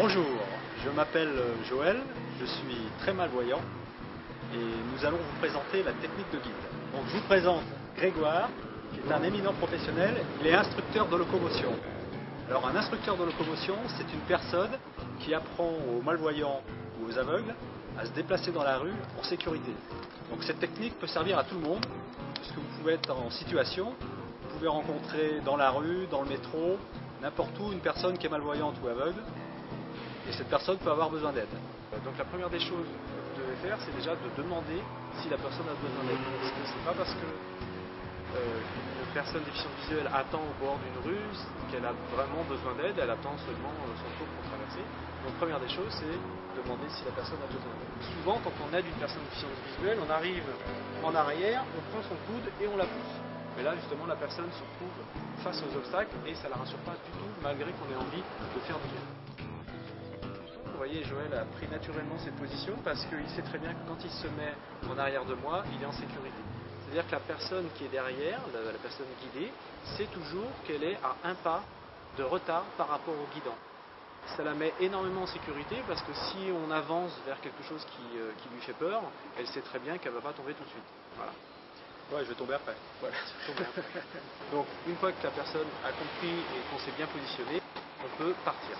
Bonjour, je m'appelle Joël, je suis très malvoyant et nous allons vous présenter la technique de guide. Donc je vous présente Grégoire, qui est un éminent professionnel, il est instructeur de locomotion. Alors un instructeur de locomotion, c'est une personne qui apprend aux malvoyants ou aux aveugles à se déplacer dans la rue en sécurité. Donc cette technique peut servir à tout le monde, puisque vous pouvez être en situation, vous pouvez rencontrer dans la rue, dans le métro, n'importe où une personne qui est malvoyante ou aveugle, et cette personne peut avoir besoin d'aide. Donc la première des choses que vous devez faire, c'est déjà de demander si la personne a besoin d'aide. Parce que c'est pas parce que une personne déficiente visuelle attend au bord d'une rue qu'elle a vraiment besoin d'aide, elle attend seulement son tour pour traverser. Donc première des choses, c'est demander si la personne a besoin d'aide. Souvent, quand on aide une personne déficiente visuelle, on arrive en arrière, on prend son coude et on la pousse. Mais là, justement, la personne se retrouve face aux obstacles et ça ne la rassure pas du tout, malgré qu'on ait envie de faire du bien. Vous voyez, Joël a pris naturellement cette position parce qu'il sait très bien que quand il se met en arrière de moi, il est en sécurité. C'est-à-dire que la personne qui est derrière, la personne guidée, sait toujours qu'elle est à un pas de retard par rapport au guidant. Ça la met énormément en sécurité parce que si on avance vers quelque chose qui lui fait peur, elle sait très bien qu'elle ne va pas tomber tout de suite. Voilà. Ouais, je vais tomber après. Voilà, tomber après. Donc, une fois que la personne a compris et qu'on s'est bien positionné, on peut partir.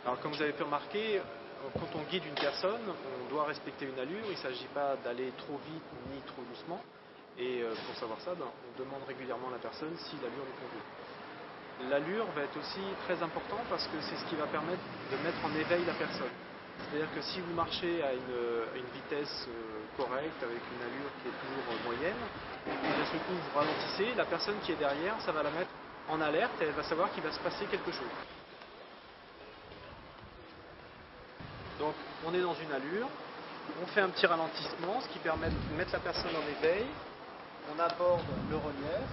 Alors, comme vous avez pu remarquer, quand on guide une personne, on doit respecter une allure. Il ne s'agit pas d'aller trop vite ni trop doucement. Et pour savoir ça, on demande régulièrement à la personne si l'allure lui convient. L'allure va être aussi très important parce que c'est ce qui va permettre de mettre en éveil la personne. C'est-à-dire que si vous marchez à une vitesse correcte, avec une allure qui est toujours moyenne, et d'un seul coup vous ralentissez, la personne qui est derrière, ça va la mettre en alerte et elle va savoir qu'il va se passer quelque chose. Donc on est dans une allure, on fait un petit ralentissement, ce qui permet de mettre la personne en éveil, on aborde le relief.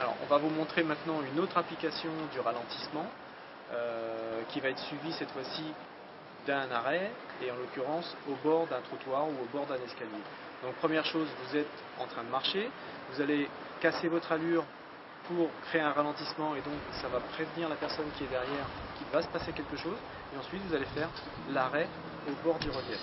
Alors on va vous montrer maintenant une autre application du ralentissement qui va être suivie cette fois-ci d'un arrêt et en l'occurrence au bord d'un trottoir ou au bord d'un escalier. Donc première chose, vous êtes en train de marcher, vous allez casser votre allure pour créer un ralentissement et donc ça va prévenir la personne qui est derrière qu'il va se passer quelque chose et ensuite vous allez faire l'arrêt au bord du relief.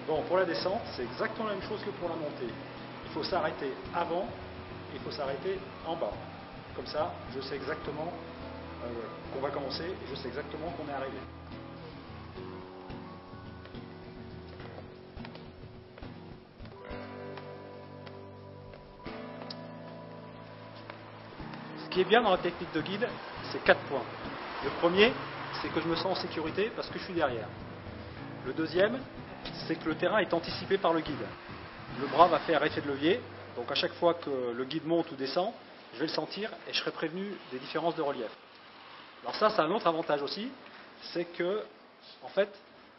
Bon, pour la descente, c'est exactement la même chose que pour la montée. Il faut s'arrêter avant et il faut s'arrêter en bas. Comme ça, je sais exactement qu'on va commencer et je sais exactement qu'on est arrivé. Ce qui est bien dans la technique de guide, c'est 4 points. Le premier, c'est que je me sens en sécurité parce que je suis derrière. Le deuxième, c'est que le terrain est anticipé par le guide. Le bras va faire effet de levier, donc à chaque fois que le guide monte ou descend, je vais le sentir et je serai prévenu des différences de relief. Alors ça a un autre avantage aussi, c'est que, en fait,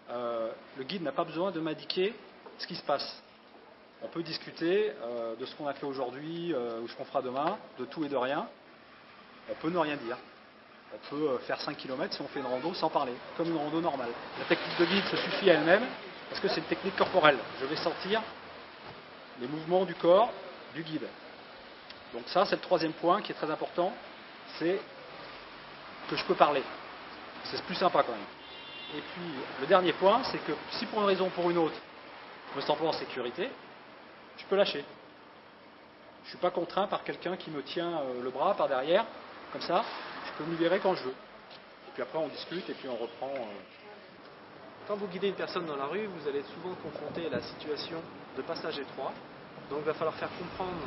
le guide n'a pas besoin de m'indiquer ce qui se passe. On peut discuter de ce qu'on a fait aujourd'hui ou ce qu'on fera demain, de tout et de rien. On peut ne rien dire. On peut faire 5 km si on fait une rando sans parler, comme une rando normale. La technique de guide se suffit à elle-même parce que c'est une technique corporelle. Je vais sentir les mouvements du corps du guide. Donc ça, c'est le troisième point qui est très important, c'est que je peux parler. C'est plus sympa quand même. Et puis, le dernier point, c'est que si pour une raison ou pour une autre, je ne me sens pas en sécurité, je peux lâcher. Je ne suis pas contraint par quelqu'un qui me tient le bras par derrière, comme ça, je peux me libérer quand je veux. Et puis après, on discute et puis on reprend. Quand vous guidez une personne dans la rue, vous allez souvent confronter à la situation de passage étroit. Donc il va falloir faire comprendre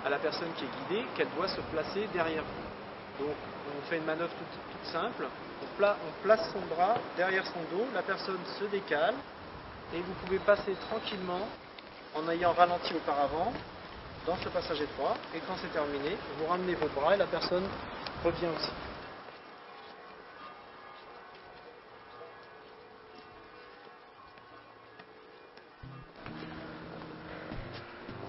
à la personne qui est guidée qu'elle doit se placer derrière vous. Donc on fait une manœuvre toute simple, on place son bras derrière son dos, la personne se décale et vous pouvez passer tranquillement en ayant ralenti auparavant dans ce passage étroit, et quand c'est terminé, vous ramenez vos bras et la personne revient aussi.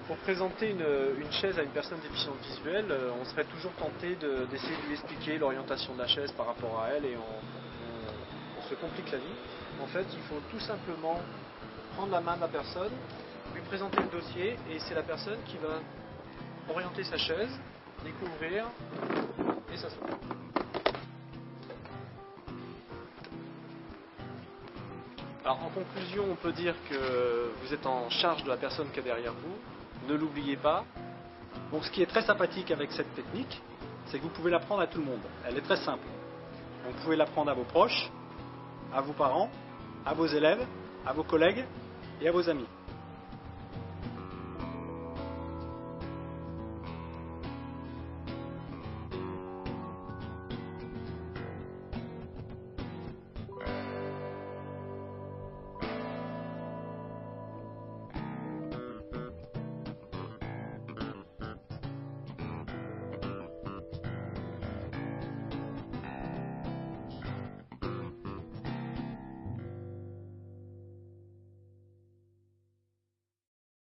Pour présenter une chaise à une personne déficiente visuelle, on serait toujours tenté d'essayer de lui expliquer l'orientation de la chaise par rapport à elle, et on se complique la vie. En fait, il faut tout simplement prendre la main de la personne, lui présenter le dossier, et c'est la personne qui va orienter sa chaise, découvrir et s'asseoir. Alors en conclusion, on peut dire que vous êtes en charge de la personne qui est derrière vous, ne l'oubliez pas. Donc ce qui est très sympathique avec cette technique, c'est que vous pouvez l'apprendre à tout le monde. Elle est très simple. Donc vous pouvez l'apprendre à vos proches, à vos parents, à vos élèves, à vos collègues et à vos amis.